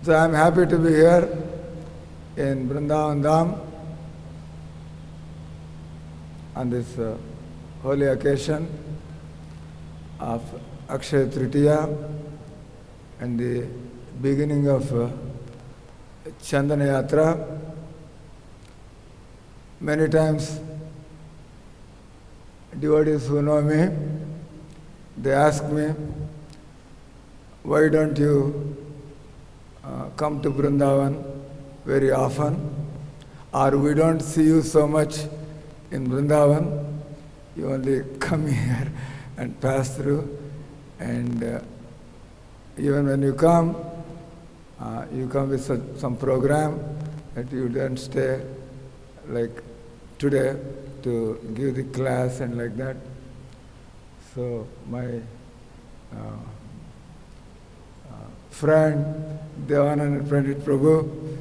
So I am happy to be here in Vrindavan Dham on this holy occasion of Akshaya Tritiya and the beginning of Chandan Yatra. Many times devotees who know me, they ask me, why don't you come to Vrindavan very often, or we don't see you so much in Vrindavan, you only come here and pass through, and even when you come with some program that you don't stay like today to give the class and like that. So my friend, Devanand Pandit Prabhu,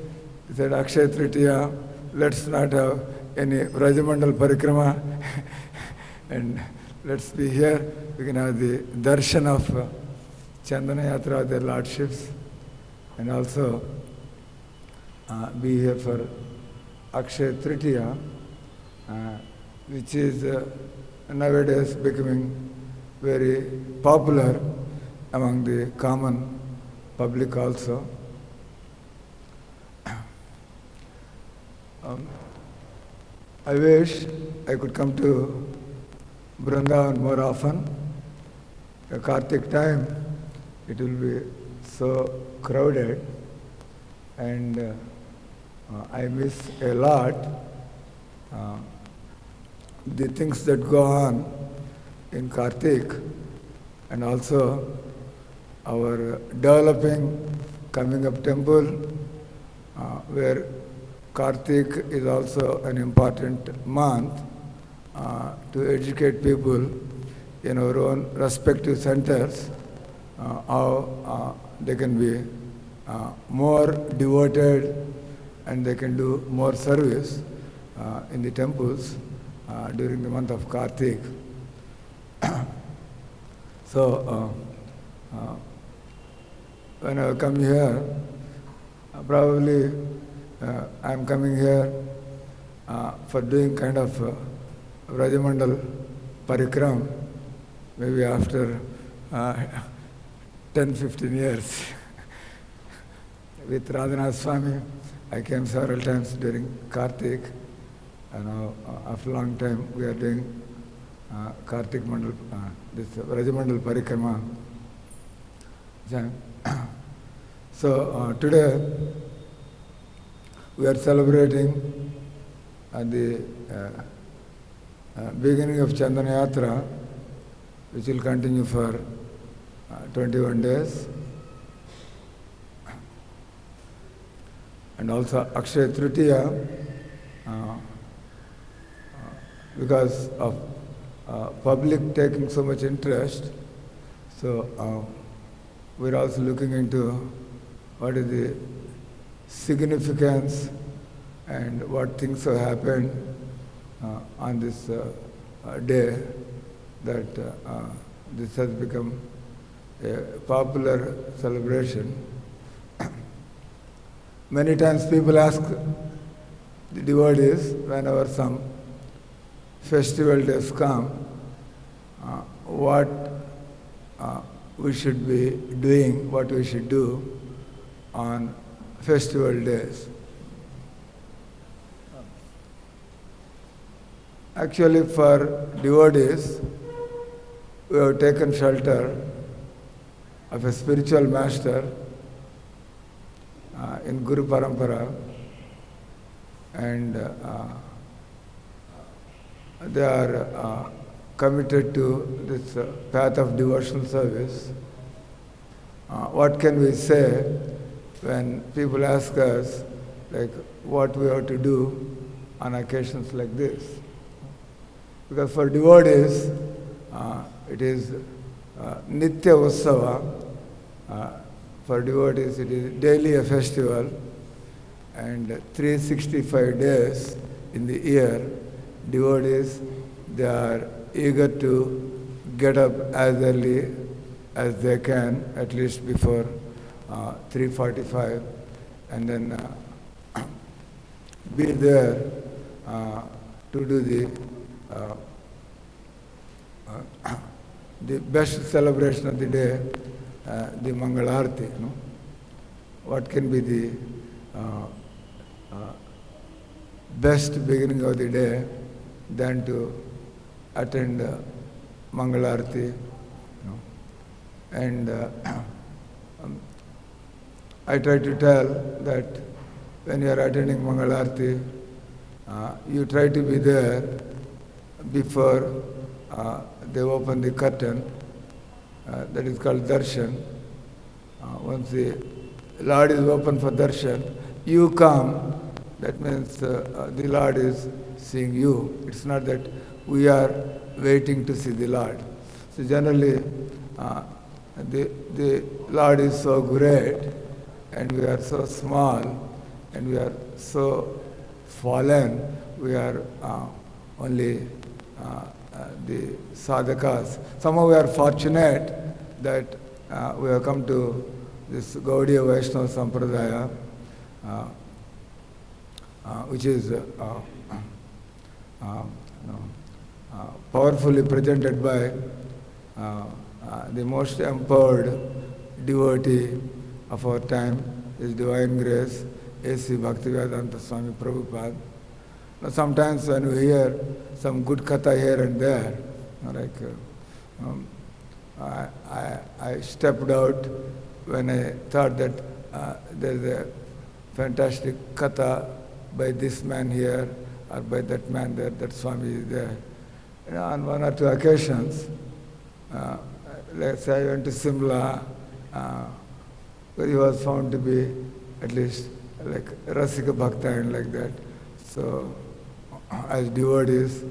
he said, Akshaya Tritiya, let's not have any Rajamandal Parikrama and let's be here. We can have the darshan of Chandana Yatra of their lordships and also be here for Akshaya Tritiya, which is nowadays becoming very popular among the common public also. I wish I could come to Vrindavan more often. The Kartik time, it will be so crowded, and I miss a lot the things that go on in Kartik, and also our developing coming up temple where Kartik is also an important month to educate people in our own respective centers how they can be more devoted and they can do more service in the temples during the month of Kartik. So when I come here, probably I am coming here for doing kind of Rajamandal Parikram, maybe after 10-15 years. With Radhanath Swami, I came several times during Kartik, and now after a long time we are doing Kartik Mandal, this Rajamandal Parikrama. So today we are celebrating the beginning of Chandana Yatra, which will continue for 21 days. And also Akshaya Tritiya, because of public taking so much interest, so we're also looking into what is the significance and what things have happened on this day that this has become a popular celebration. Many times people ask the devotees whenever some festival days come, what we should be doing, what we should do on festival days. Actually, for devotees, we have taken shelter of a spiritual master in Guru Parampara, and they are committed to this path of devotional service. What can we say when people ask us like what we have to do on occasions like this? Because for devotees, it is Nitya Utsava. For devotees, it is daily a festival, and 365 days in the year, devotees, they are eager to get up as early as they can, at least before 3:45, and then be there to do the best celebration of the day, the Mangalarti. What can be the best beginning of the day than to attend Mangalarti? And I try to tell that when you are attending Mangalarti, you try to be there before they open the curtain. That is called darshan. Once the Lord is open for darshan, you come. That means the Lord is seeing you. It's not that we are waiting to see the Lord. So generally, the Lord is so great, and we are so small, and we are so fallen. We are only the sadhakas. Somehow we are fortunate that we have come to this Gaudiya Vaishnava Sampradaya, which is powerfully presented by the most empowered devotee of our time, His Divine Grace, A.C. Bhakti-Vedanta Swami Prabhupada. Now, sometimes when we hear some good katha here and there, I stepped out when I thought that there's a fantastic katha by this man here or by that man there, that Swami is there. On one or two occasions, let's say I went to Simla, where he was found to be at least like Rasika Bhakta and like that. So, as devotees,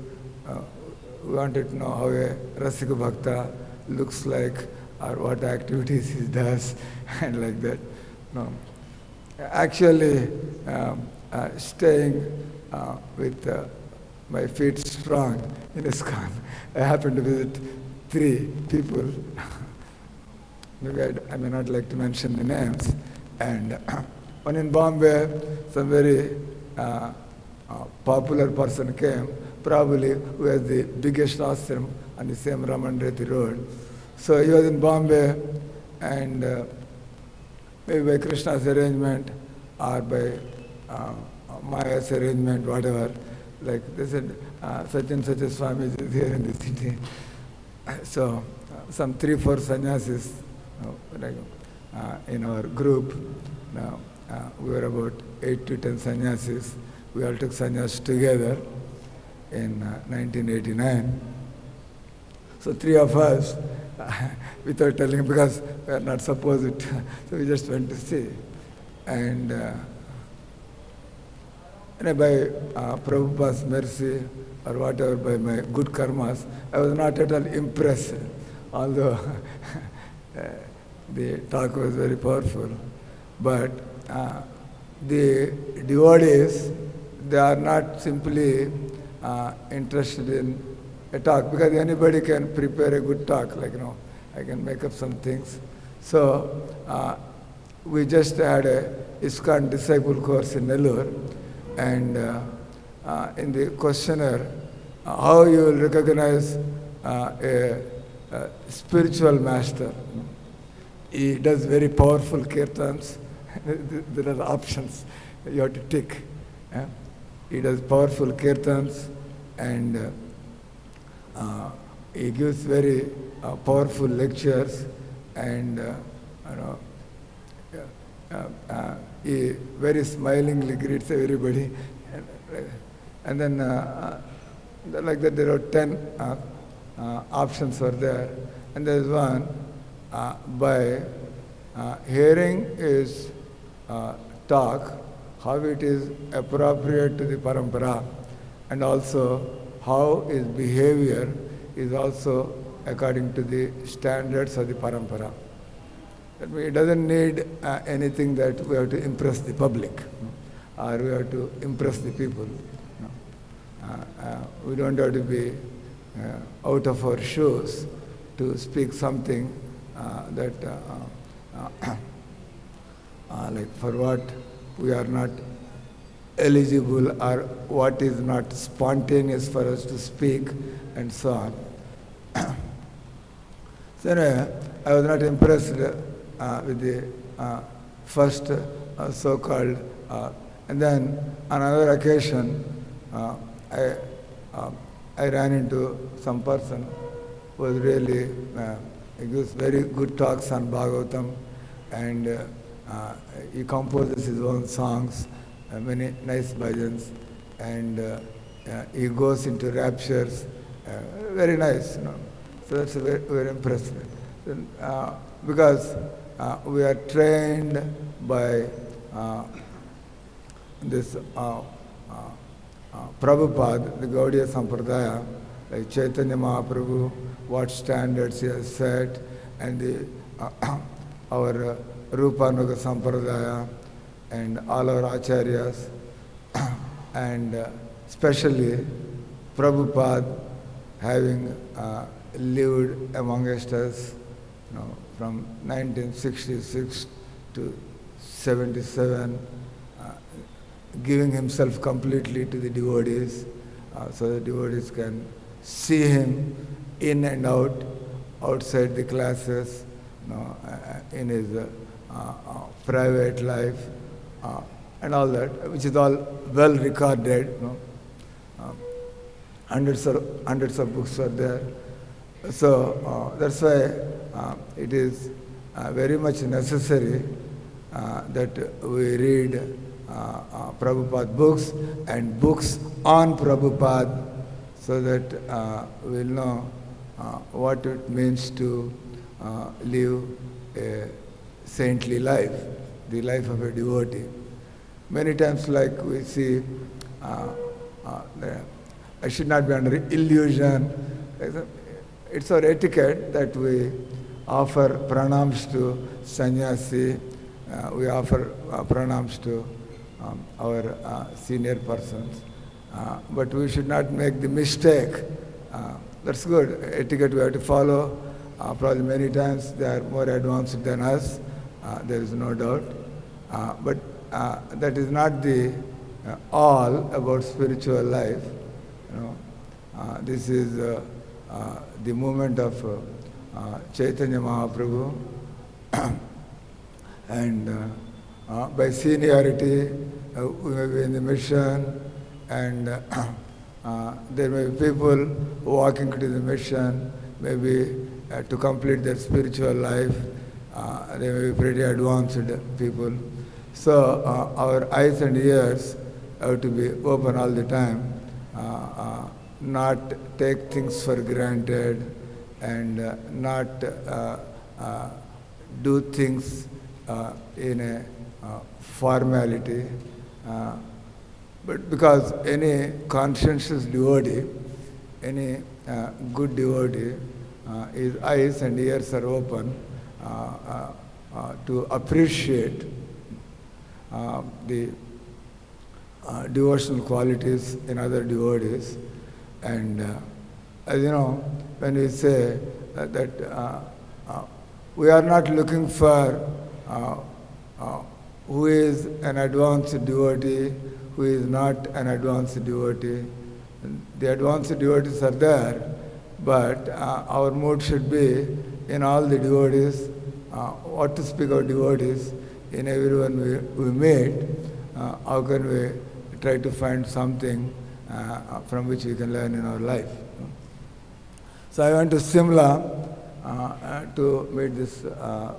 we wanted to know how a Rasika Bhakta looks like or what activities he does and like that. No. Actually, staying with my feet strong in ISKCON, I happened to visit 3 people. Maybe I may not like to mention the names. And one in Bombay, some very popular person came, probably who has the biggest ashram on the same Ramanreti road. So he was in Bombay, and maybe by Krishna's arrangement or by Maya's arrangement, whatever, like they said, such and such a Swami is here in the city. So some 3-4 sannyasis in our group. Now we were about 8 to 10 sannyasis. We all took sannyas together in 1989. So 3 of us, without telling, because we are not supposed to, so we just went to see. And by Prabhupada's mercy or whatever, by my good karmas, I was not at all impressed, although the talk was very powerful. But the devotees, they are not simply interested in a talk, because anybody can prepare a good talk, I can make up some things. So we just had a ISKCON disciple course in Nellore, and in the questionnaire, how you will recognize a spiritual master. He does very powerful kirtans. There are options you have to tick. He does powerful kirtans, and he gives very powerful lectures, and he very smilingly greets everybody, and then like that there are 10 options are there, and there is one by hearing his talk, how it is appropriate to the parampara, and also how his behavior is also according to the standards of the parampara. That means it doesn't need anything that we have to impress the public or we have to impress the people. We don't have to be out of our shoes to speak something that like for what we are not eligible or what is not spontaneous for us to speak and so on. So anyway, I was not impressed with the first so-called, and then on another occasion, I ran into some person who was really, he gives very good talks on Bhagavatam, and he composes his own songs, many nice bhajans, and he goes into raptures, very nice, So that's very, very impressive. Because we are trained by this Prabhupada, the Gaudiya Sampradaya, like Chaitanya Mahaprabhu, what standards he has set, and our Rupanuga Sampradaya, and all our acharyas, and especially Prabhupada having lived amongst us from 1966 to 77, giving himself completely to the devotees, so the devotees can see him in and out, outside the classes, in his private life, and all that, which is all well recorded. Hundreds of books are there. So that's why it is very much necessary that we read Prabhupada books and books on Prabhupada, so that we'll know what it means to live a saintly life, the life of a devotee. Many times, like we see, I should not be under illusion. It's our etiquette that we offer pranams to sannyasi, we offer pranams to our senior persons, but we should not make the mistake. That's good. Etiquette we have to follow. Probably many times they are more advanced than us, there is no doubt. But that is not the all about spiritual life. This is the movement of Chaitanya Mahaprabhu, and by seniority we may be in the mission, and there may be people walking to the mission, maybe to complete their spiritual life. They may be pretty advanced people. So our eyes and ears have to be open all the time, not take things for granted, and not do things in a formality. But because any conscientious devotee, any good devotee, his eyes and ears are open to appreciate the devotional qualities in other devotees. And as you know, when we say that we are not looking for who is an advanced devotee, who is not an advanced devotee. The advanced devotees are there, but our mood should be in all the devotees, what to speak of devotees, in everyone we meet, how can we try to find something from which we can learn in our life. So I went to Simla to meet this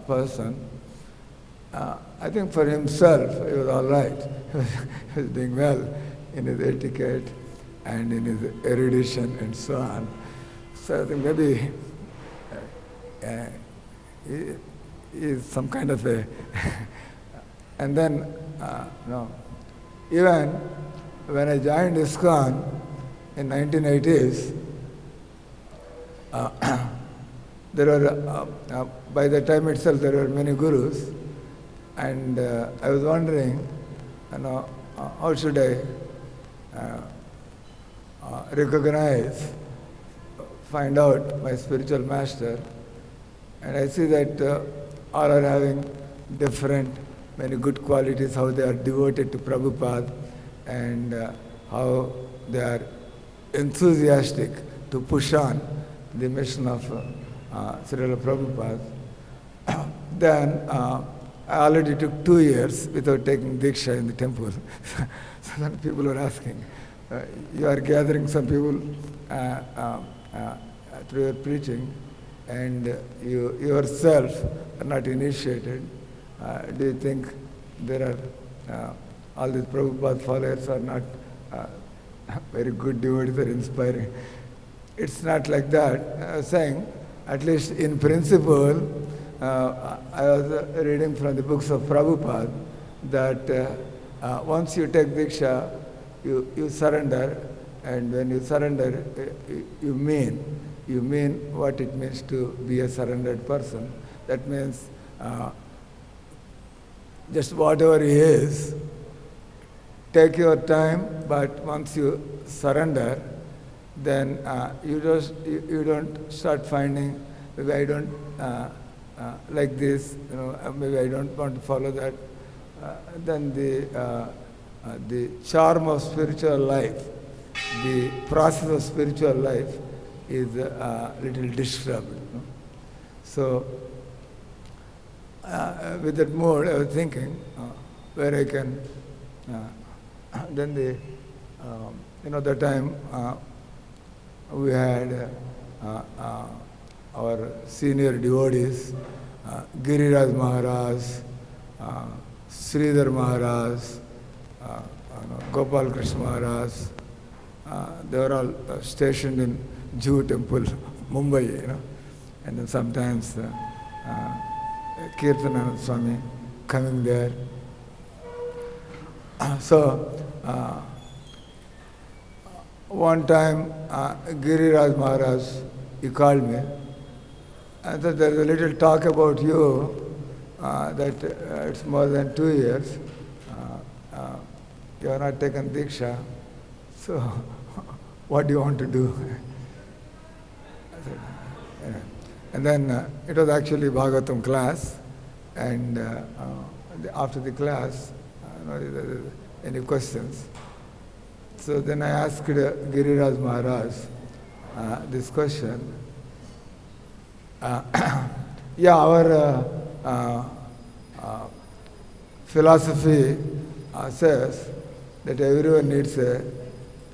person. I think for himself he was all right. He was doing well in his etiquette and in his erudition and so on. So I think maybe he is some kind of a... And then, even when I joined ISKCON in 1980s, there were, by the time itself, there were many gurus, and I was wondering, how should I recognize, find out my spiritual master? And I see that all are having different many good qualities, how they are devoted to Prabhupada, and how they are enthusiastic to push on the mission of Srila Prabhupada. Then I already took 2 years without taking Diksha in the temple. So then people were asking, you are gathering some people through your preaching, and you yourself are not initiated. Do you think there are all these Prabhupada followers are not very good devotees or inspiring? It's not like that. I was saying, at least in principle, I was reading from the books of Prabhupada that once you take Diksha, you surrender, and when you surrender, you mean what it means to be a surrendered person. That means just whatever he is, take your time, but once you surrender, then you don't start finding, maybe I don't like this, maybe I don't want to follow that. Then the charm of spiritual life, the process of spiritual life is a little disturbed. So with that mode, I was thinking where I can. Then that time we had our senior devotees, Giriraj Maharaj, Sridhar Maharaj, Gopal Krishna Maharaj. They were all stationed in Jew temple, Mumbai, and then sometimes Kirtananand Swami coming there. So one time Giriraj Maharaj, he called me and said, there's a little talk about you that it's more than 2 years. You have not taken Diksha, so what do you want to do? I said, And then it was actually Bhagavatam class, and after the class, any questions? So then I asked Giriraj Maharaj this question. Our philosophy says that everyone needs a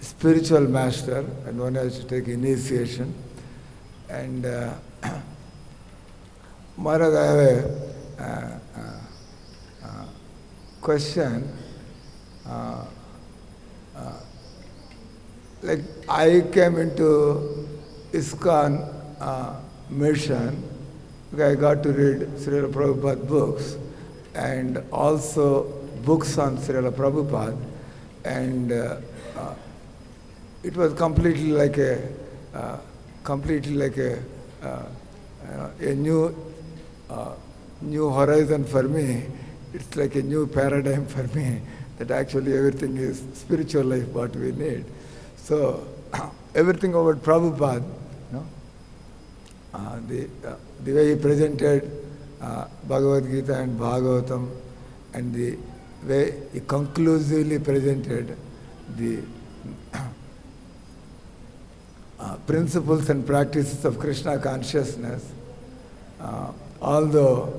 spiritual master, and one has to take initiation. And Maharaj, I have a question. Like I came into ISKCON mission because I got to read Srila Prabhupada books and also books on Srila Prabhupada, and it was completely like a new horizon for me. It's like a new paradigm for me that actually everything is spiritual life what we need. So everything about Prabhupada, the way he presented Bhagavad-Gita and Bhagavatam, and the way he conclusively presented the principles and practices of Krishna consciousness, although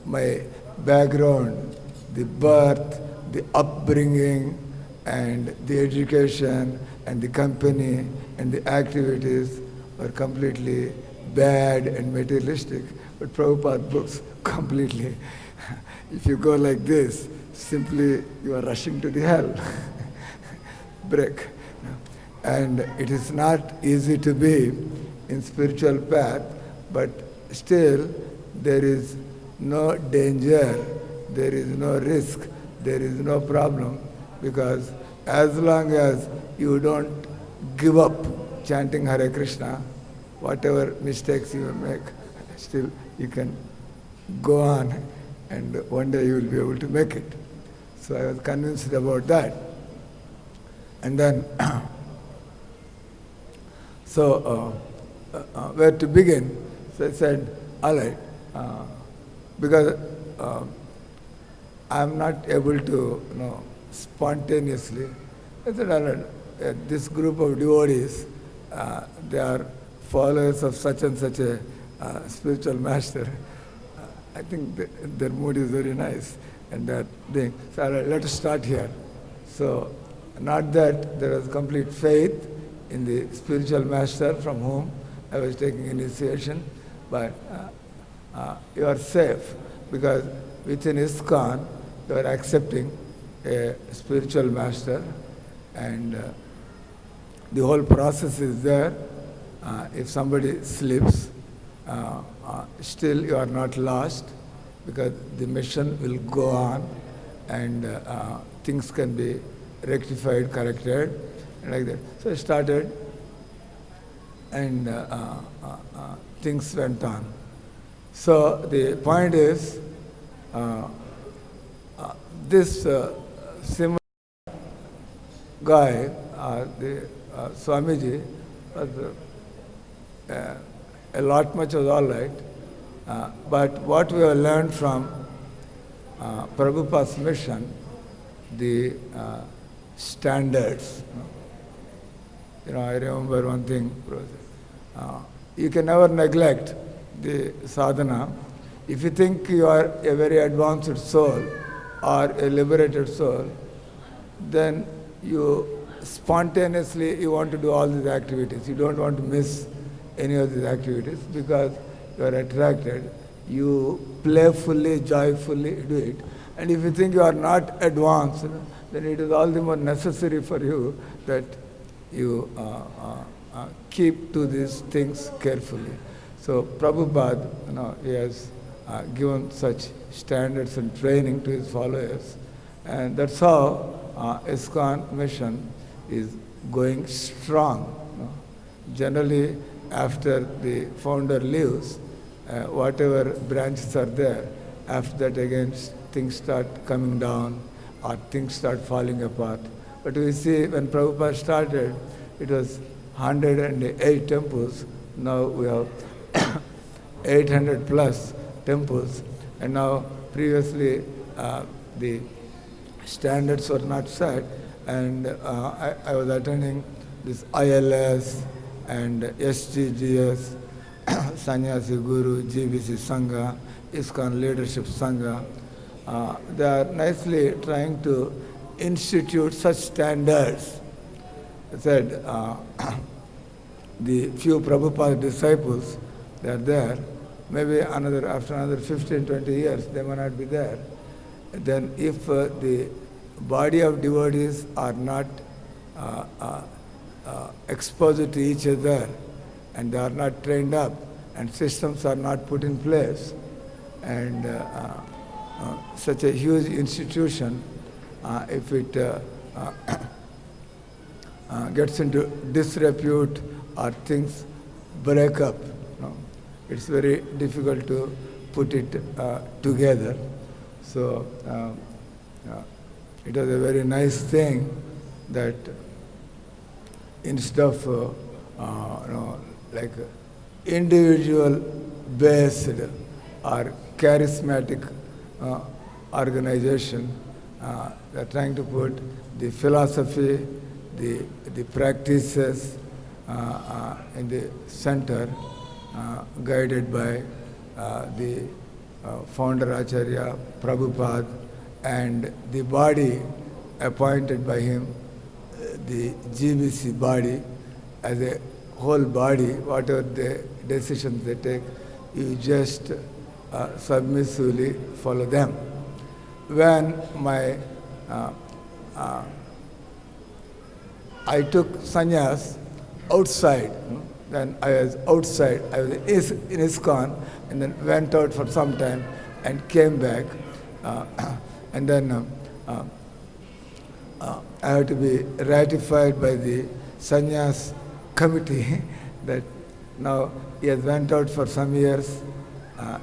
my background, the birth, the upbringing, and the education, and the company, and the activities were completely bad and materialistic, but Prabhupada books completely, if you go like this, simply you are rushing to the hell. Break. And it is not easy to be in spiritual path, but still there is no danger, there is no risk, there is no problem, because as long as you don't give up chanting Hare Krishna, whatever mistakes you make, still you can go on, and one day you will be able to make it. So I was convinced about that. And then, where to begin? So I said, all right, because I'm not able to, spontaneously. I said, "All right, this group of devotees, they are followers of such and such a spiritual master. I think their mood is very nice, and that thing. So all right, let us start here." So, not that there was complete faith in the spiritual master from whom I was taking initiation, but you are safe because within ISKCON you are accepting a spiritual master, and the whole process is there. If somebody slips, still you are not lost because the mission will go on, and things can be rectified, corrected, and like that. So I started, and things went on. So the point is, this similar guy, the Swamiji, was a lot much was all right. But what we have learned from Prabhupada's mission, the standards. I remember one thing, you can never neglect the sadhana. If you think you are a very advanced soul or a liberated soul, then you spontaneously you want to do all these activities. You don't want to miss any of these activities because you are attracted. You playfully, joyfully do it. And if you think you are not advanced, then it is all the more necessary for you that you keep to these things carefully. So Prabhupada, he has given such standards and training to his followers, and that's how ISKCON mission is going strong. Generally, after the founder leaves, whatever branches are there, after that again things start coming down or things start falling apart. But we see when Prabhupada started, it was 108 temples. Now we have 800 plus temples. And now previously the standards were not set. And I was attending this ILS and SGGS, Sannyasi Guru, GBC Sangha, ISKCON Leadership Sangha. They are nicely trying to institute such standards. I said, the few Prabhupada disciples, they are there. Maybe after another 15, 20 years, they may not be there. Then if the body of devotees are not exposed to each other, and they are not trained up, and systems are not put in place, and such a huge institution, if it gets into disrepute or things break up, it's very difficult to put it together. So it was a very nice thing that instead of like individual based or charismatic organization, they're trying to put the philosophy, the practices in the center, guided by the founder Acharya Prabhupada, and the body appointed by him, the GBC body, as a whole body, whatever the decisions they take, you just submissively follow them. When I took sannyas outside, then I was outside, I was in ISKCON, and then went out for some time and came back, and then I had to be ratified by the sannyas committee that now he has went out for some years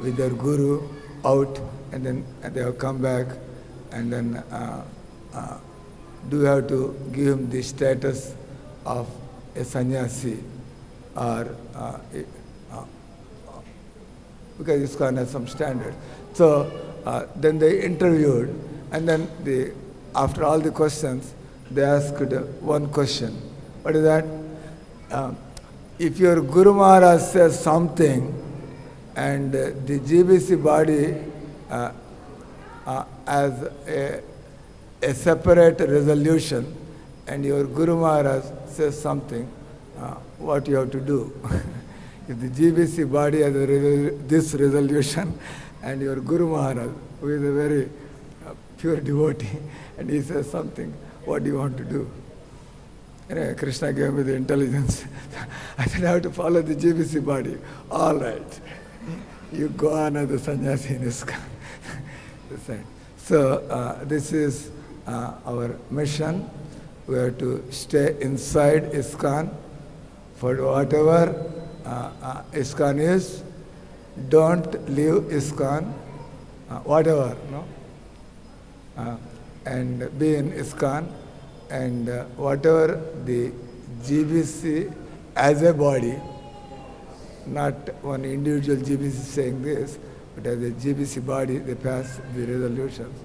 with their guru out, and then they have come back, and then do we have to give him the status of a sannyasi, or because ISKCON has some standard. So then they interviewed, And then after all the questions, they asked one question. What is that? If your Guru Maharaj says something and the GBC body as a separate resolution, and your Guru Maharaj says something, what you have to do? If the GBC body has this resolution, and your Guru Maharaj, who is a very pure devotee, and he says something, what do you want to do? Anyway, Krishna gave me the intelligence. I said, I have to follow the GBC body. All right. You go on as a sannyasi in ISKCON. So this is our mission. We have to stay inside ISKCON for whatever ISKCON is. Don't leave ISKCON, whatever, no? And be in ISKCON, and whatever the GBC as a body, not one individual GBC saying this, but as a GBC body, they pass the resolutions.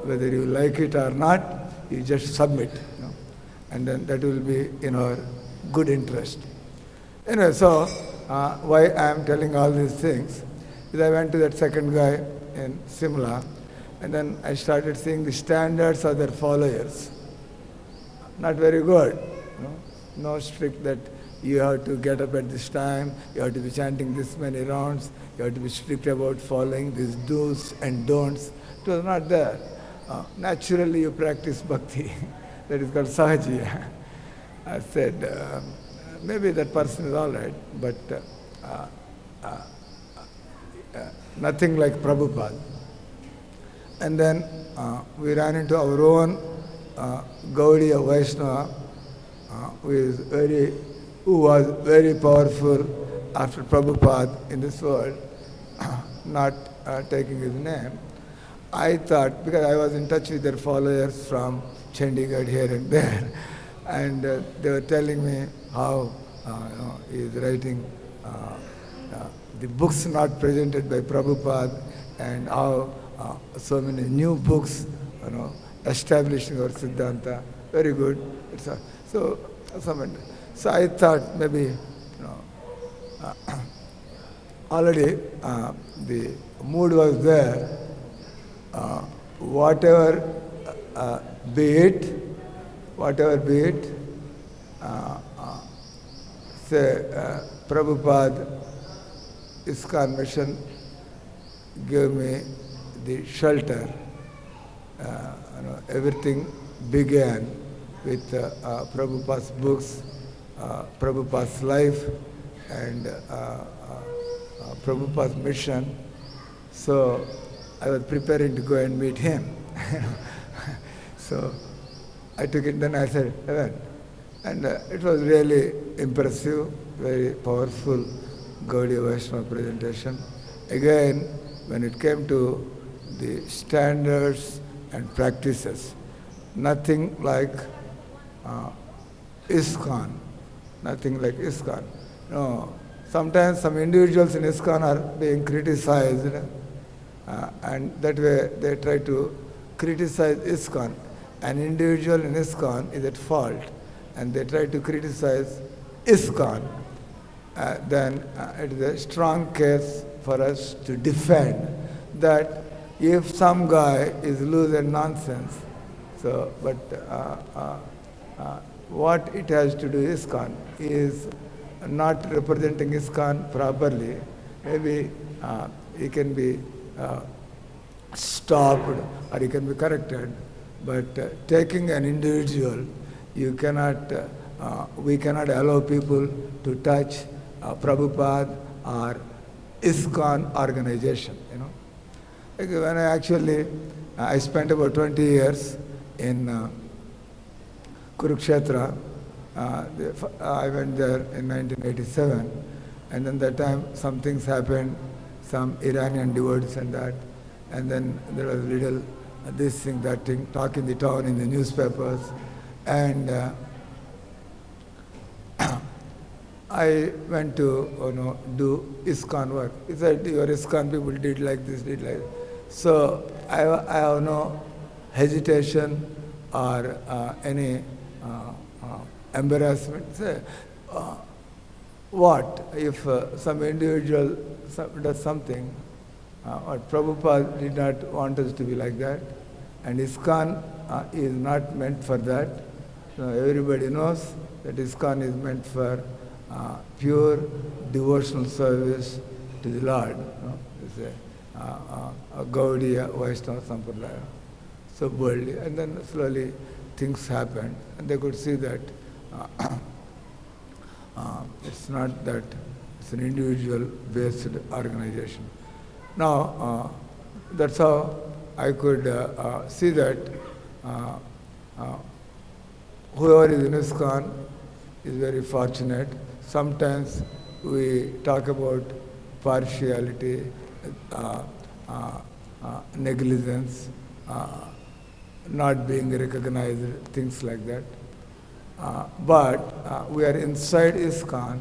Whether you like it or not, you just submit, no? And then that will be in our good interest. Anyway, so why I am telling all these things is I went to that second guy in Simla, and then I started seeing the standards of their followers. Not very good. No strict that you have to get up at this time, you have to be chanting this many rounds, you have to be strict about following these do's and don'ts. It was not there. Naturally you practice bhakti. That is called sahajiya. I said, maybe that person is all right, but nothing like Prabhupada. And then we ran into our own Gaudiya Vaishnava, who was very powerful after Prabhupada in this world, not taking his name. I thought, because I was in touch with their followers from Chandigarh here and there, and they were telling me how he is writing the books not presented by Prabhupada, and how so many new books, establishing our Siddhanta. Very good. So I thought maybe, already the mood was there. Whatever be it, say Prabhupada, ISKCON mission gave me the shelter. Everything began with Prabhupada's books, Prabhupada's life, and Prabhupada's mission. So I was preparing to go and meet him. So I took it, then I said, Heaven. And it was really impressive, very powerful Gaudiya Vaishnava presentation. Again, when it came to the standards and practices, nothing like ISKCON, nothing like ISKCON. No, sometimes some individuals in ISKCON are being criticized, and that way they try to criticize ISKCON. An individual in ISKCON is at fault, and they try to criticize ISKCON. Then it is a strong case for us to defend that if some guy is loose and nonsense, so, but what it has to do ISKCON is not representing ISKCON properly. Maybe he can be stopped or he can be corrected, but taking an individual, you cannot, we cannot allow people to touch Prabhupada or ISKCON organization, Like when I spent about 20 years in Kurukshetra. I went there in 1987, and then that time some things happened, some Iranian devotees and that, and then there was little this thing, that thing, talk in the town, in the newspapers, and I went to do ISKCON work. He said, your ISKCON people did like this, did like this. So I have no hesitation or any embarrassment. Say, what if some individual does something, what Prabhupada did not want us to be like that, and ISKCON is not meant for that. So everybody knows that ISKCON is meant for pure devotional service to the Lord. It's a Gaudiya Vaishnava Sampradaya. So boldly, and then slowly things happened, and they could see that it's not that it's an individual-based organization. Now, that's how I could see that whoever is in ISKCON is very fortunate. Sometimes we talk about partiality, negligence, not being recognized, things like that. But we are inside ISKCON.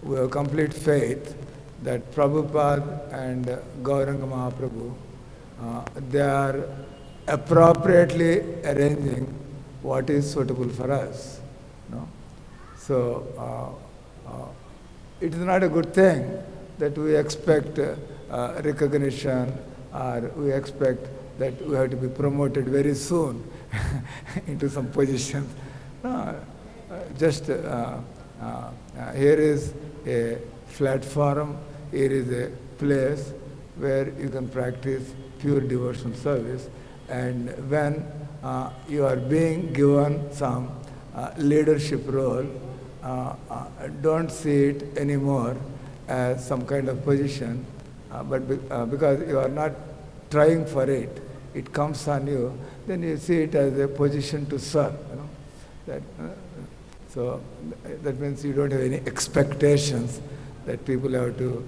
We have complete faith that Prabhupada and Gauranga Mahaprabhu, they are appropriately arranging what is suitable for us. No? So it is not a good thing that we expect recognition, or we expect that we have to be promoted very soon into some positions. No, just here is a platform, here is a place where you can practice pure devotional service, and when you are being given some leadership role, don't see it anymore as some kind of position, but because you are not trying for it, it comes on you, then you see it as a position to serve. So that means you don't have any expectations that people have to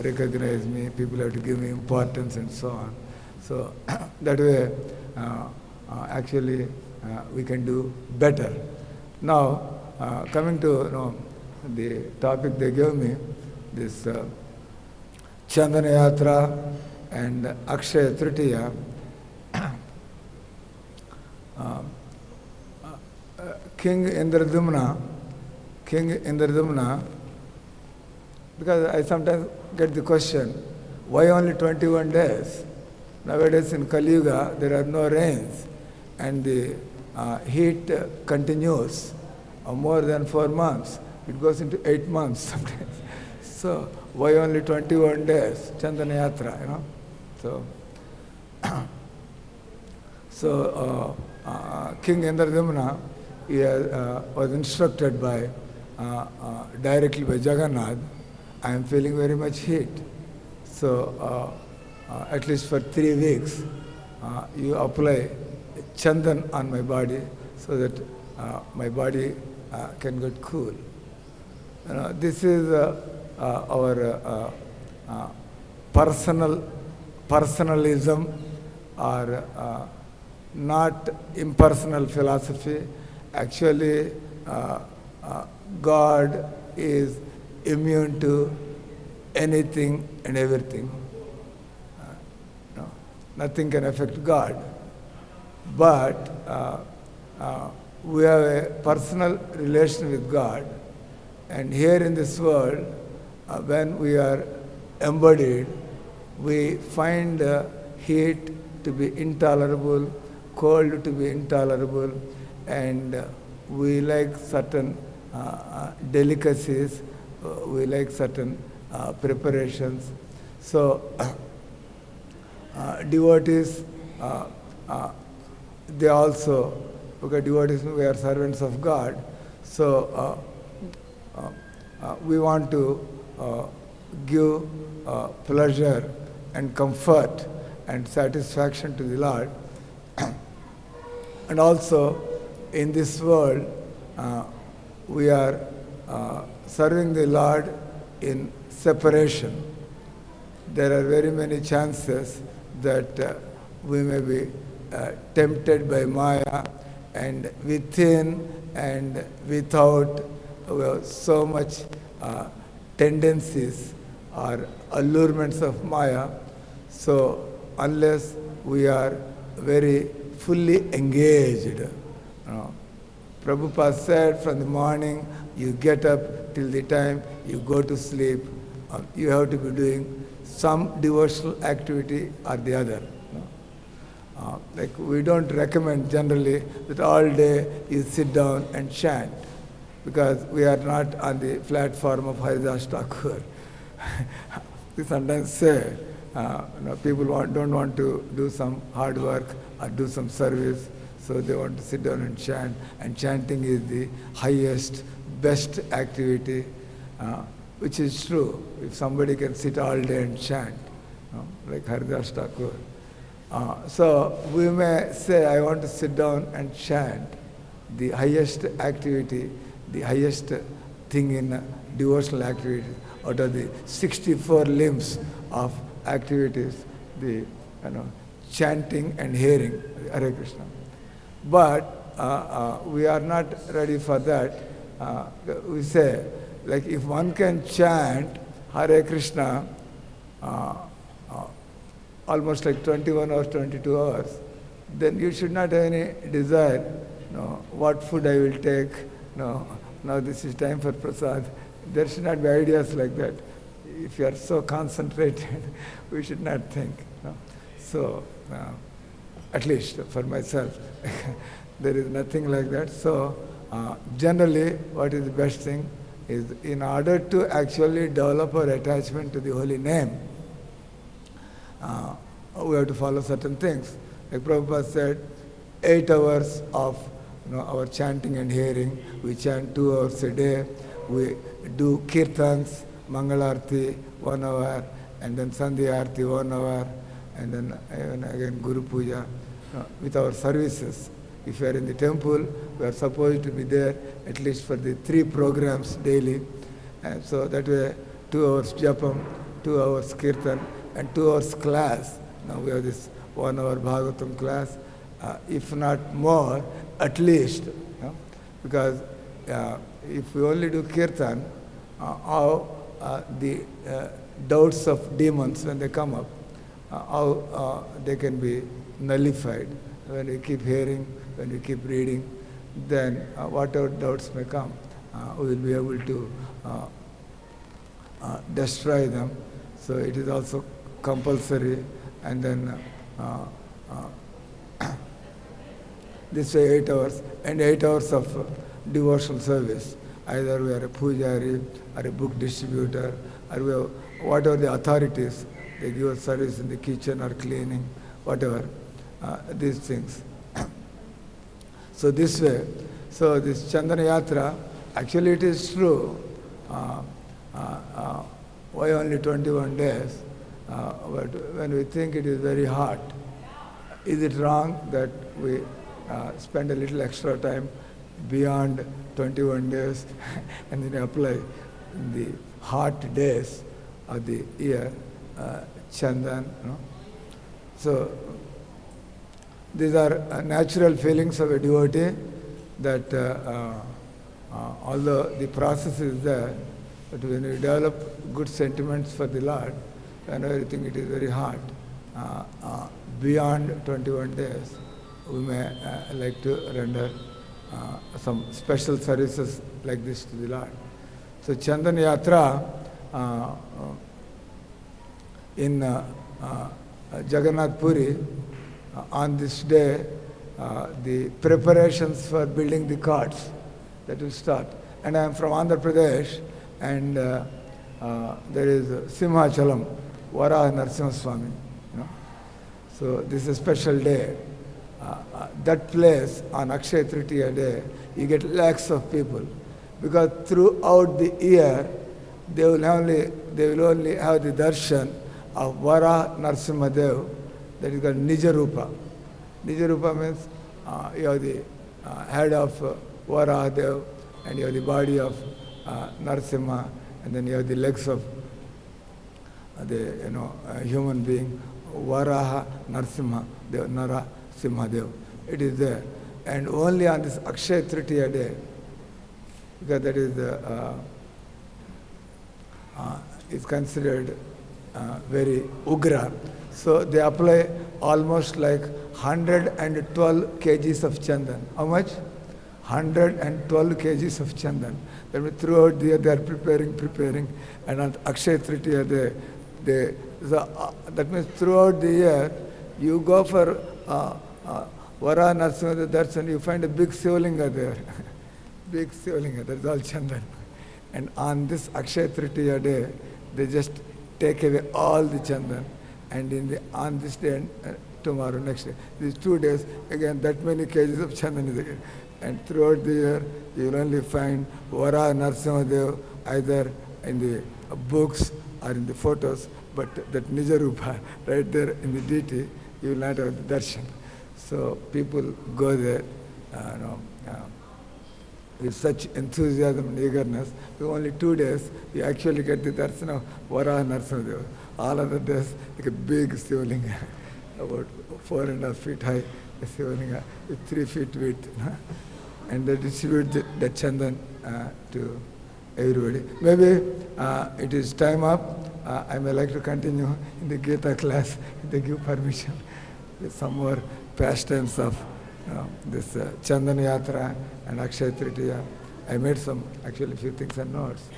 recognize me, people have to give me importance and so on. So that way, actually, we can do better. Now, coming to the topic they gave me, this Chandan Yatra and Akshaya Tritiya. King Indradumna, because I sometimes get the question, why only 21 days? Nowadays in Kali Yuga, there are no rains, and the heat continues more than 4 months. It goes into 8 months sometimes. So why only 21 days? Chandana Yatra, So King Indradumna, he was instructed directly by Jagannath, I am feeling very much heat. So at least for 3 weeks, you apply Chandan on my body so that my body can get cool. This is our personalism, or not impersonal philosophy. Actually, God is immune to anything and everything. Nothing can affect God. But we have a personal relation with God. And here in this world, when we are embodied, we find heat to be intolerable, cold to be intolerable, and we like certain delicacies, we like certain preparations. So devotees, they also, because devotees, we are servants of God, so we want to give pleasure and comfort and satisfaction to the Lord. And also, in this world, we are serving the Lord in separation. There are very many chances that we may be tempted by Maya, and within and without, we have so much tendencies or allurements of Maya. So unless we are very fully engaged. You know. Prabhupada said from the morning you get up till the time you go to sleep, you have to be doing some devotional activity or the other. Like we don't recommend generally that all day you sit down and chant, because we are not on the platform of Haridas Thakur. We sometimes say people don't want to do some hard work or do some service, so they want to sit down and chant. And chanting is the highest, best activity, which is true. If somebody can sit all day and chant, like Haridas Thakur. So we may say, I want to sit down and chant. The highest activity, the highest thing in devotional activities, out of the 64 limbs of activities, the chanting and hearing Hare Krishna. But we are not ready for that. We say, like if one can chant Hare Krishna almost like 21 hours, 22 hours, then you should not have any desire, what food I will take, now this is time for prasad. There should not be ideas like that. If you are so concentrated, we should not think. So, at least for myself, there is nothing like that. So, generally, what is the best thing is, in order to actually develop our attachment to the holy name, we have to follow certain things. Like Prabhupada said, 8 hours of our chanting and hearing. We chant 2 hours a day. We do kirtans, Mangalarti 1 hour, and then Sandhya Arti 1 hour, and then again Guru Puja with our services. If we are in the temple, we are supposed to be there at least for the 3 programs daily. And so that way, 2 hours japam, 2 hours kirtan, and 2 hours class. Now we have this 1 hour Bhagavatam class, if not more, at least. Because if we only do kirtan, how the doubts of demons, when they come up, how they can be nullified. When we keep hearing, when we keep reading, then whatever doubts may come, we will be able to destroy them. So it is also compulsory. And then this way 8 hours, and 8 hours of devotional service. Either we are a pujari or a book distributor, or we have whatever the authorities, they give us service in the kitchen or cleaning, whatever, these things. So this way, so this Chandan Yatra, actually it is true. Why only 21 days? But when we think it is very hot, is it wrong that we spend a little extra time beyond 21 days and then apply in the hot days of the year, Chandan? So these are natural feelings of a devotee, that although the process is there, but when we develop good sentiments for the Lord, and everything, it is very hard. Beyond 21 days, we may like to render some special services like this to the Lord. So Chandan Yatra in Jagannath Puri, on this day, the preparations for building the carts, that will start. And I am from Andhra Pradesh, and there is Simhachalam, Varaha Narasimha Swami. So this is a special day. That place on Akshaya Tritiya day, you get lakhs of people, because throughout the year they will only have the darshan of Varaha Narasimha Dev, that is called Nijarupa. Nijarupa means you have the head of Varaha Dev, and you have the body of Narasimha, and then you have the legs of the human being, Varaha Narasimha Dev, Narasimha Dev. It is there. And only on this Akshaya Tritiya day, because that is is considered very ugra. So they apply almost like 112 kgs of Chandan. How much? 112 kgs of Chandan. That means throughout the year they are preparing, and on Akshaya Tritiya that means throughout the year you go for Vara Narsimha Darshan, you find a big Sivlinga there. Big Sivlinga, that's all Chandan. And on this Akshaya Tritiya day, they just take away all the Chandan. And on this day and tomorrow, next day, these 2 days, again that many kgs of Chandan is again. And throughout the year, you will only find Vara Narsimha either in the books or in the photos, but that Nijarupa, right there in the deity, you will not have the darshan. So people go there with such enthusiasm and eagerness. With only 2 days, you actually get the darshan of Vara Narsimha. All other days, like a big Sivlinga, about 4.5 feet high, a Sivlinga with 3 feet width. And they distribute the Chandan to everybody. Maybe it is time up. I may like to continue in the Gita class if they give permission with some more pastimes of this Chandan Yatra and Akshaya Tritiya. I made some, actually, few things and notes.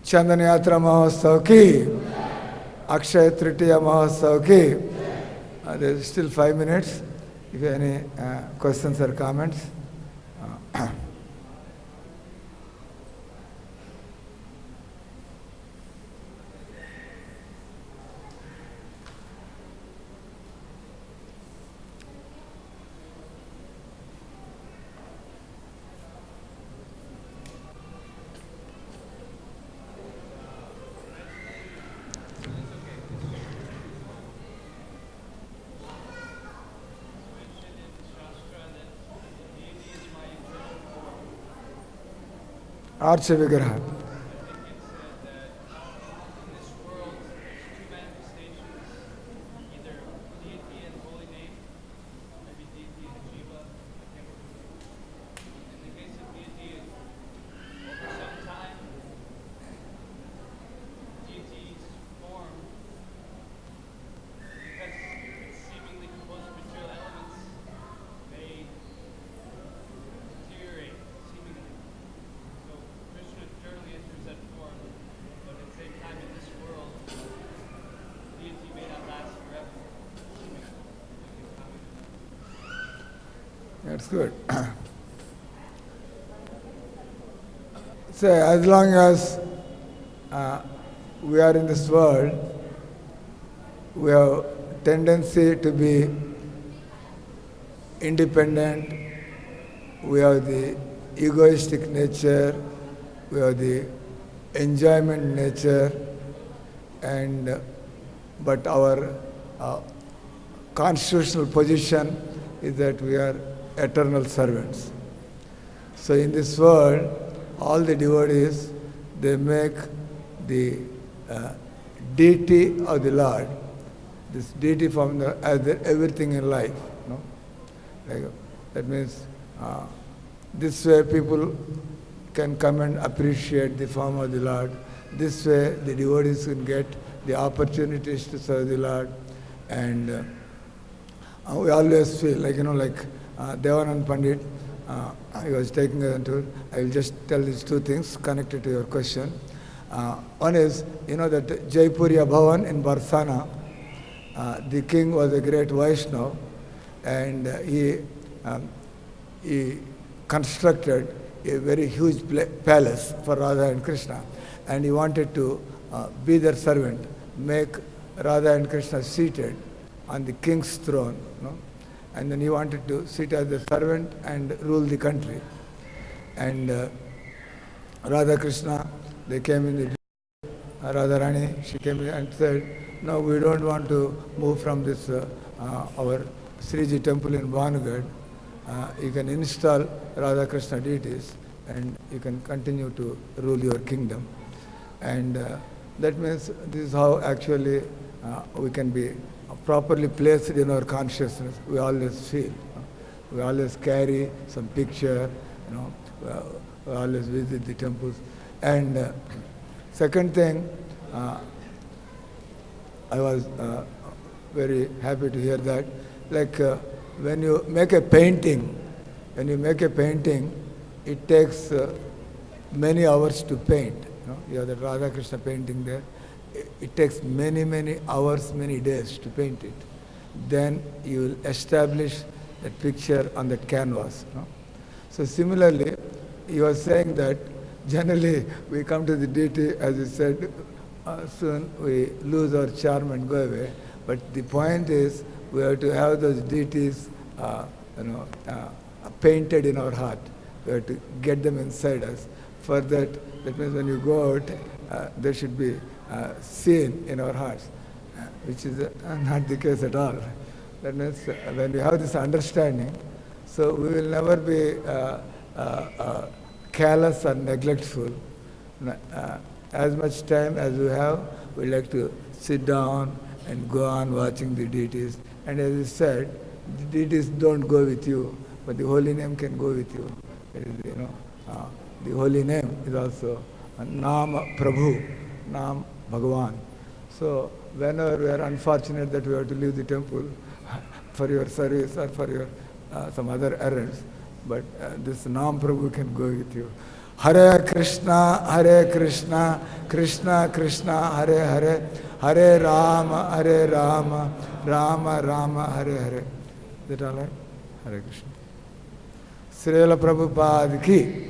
Chandan Yatra Mahotsav ki, Akshaya Tritiya Mahotsav ki. There is still 5 minutes. If you have any questions or comments. Archa Vigraha. That's good. So as long as we are in this world, we have tendency to be independent, we have the egoistic nature, we have the enjoyment nature, and but our constitutional position is that we are eternal servants. So in this world, all the devotees, they make the deity of the Lord, this deity from as everything in life. No? Like, that means this way people can come and appreciate the form of the Lord. This way the devotees can get the opportunities to serve the Lord. And we always feel like, Devanand Pandit, he was taking a tour. I will just tell these 2 things connected to your question. One is, that Jaipuriya Bhavan in Barsana, the king was a great Vaishnava, and he constructed a very huge palace for Radha and Krishna, and he wanted to be their servant, make Radha and Krishna seated on the king's throne, and then he wanted to sit as the servant and rule the country. And Radha Krishna, they came in the Radharani, she came in and said, no, we don't want to move from this our Sriji temple in Bhanugad. You can install Radha Krishna deities and you can continue to rule your kingdom. And that means this is how actually we can be properly placed in our consciousness. We always feel. We always carry some picture, we always visit the temples. And second thing, I was very happy to hear that. Like when you make a painting, it takes many hours to paint. You have the Radha Krishna painting there. It takes many hours, many days to paint it. Then you will establish that picture on that canvas. So similarly, you are saying that generally we come to the deity, as you said, soon we lose our charm and go away. But the point is, we have to have those deities, painted in our heart. We have to get them inside us. For that means when you go out, they should be seen in our hearts, which is not the case at all. That means when we have this understanding, so we will never be careless or neglectful. As much time as we have, we like to sit down and go on watching the deities. And as you said, the deities don't go with you, but the holy name can go with you. The holy name is also Nam Prabhu, Nam Bhagavan. So whenever we are unfortunate that we have to leave the temple for your service or for your some other errands, but this Nam Prabhu can go with you. Hare Krishna, Krishna Krishna, Hare Hare, Hare Rama, Rama Rama, Hare Hare. Is that all right? Hare Krishna. Srila Prabhupada ki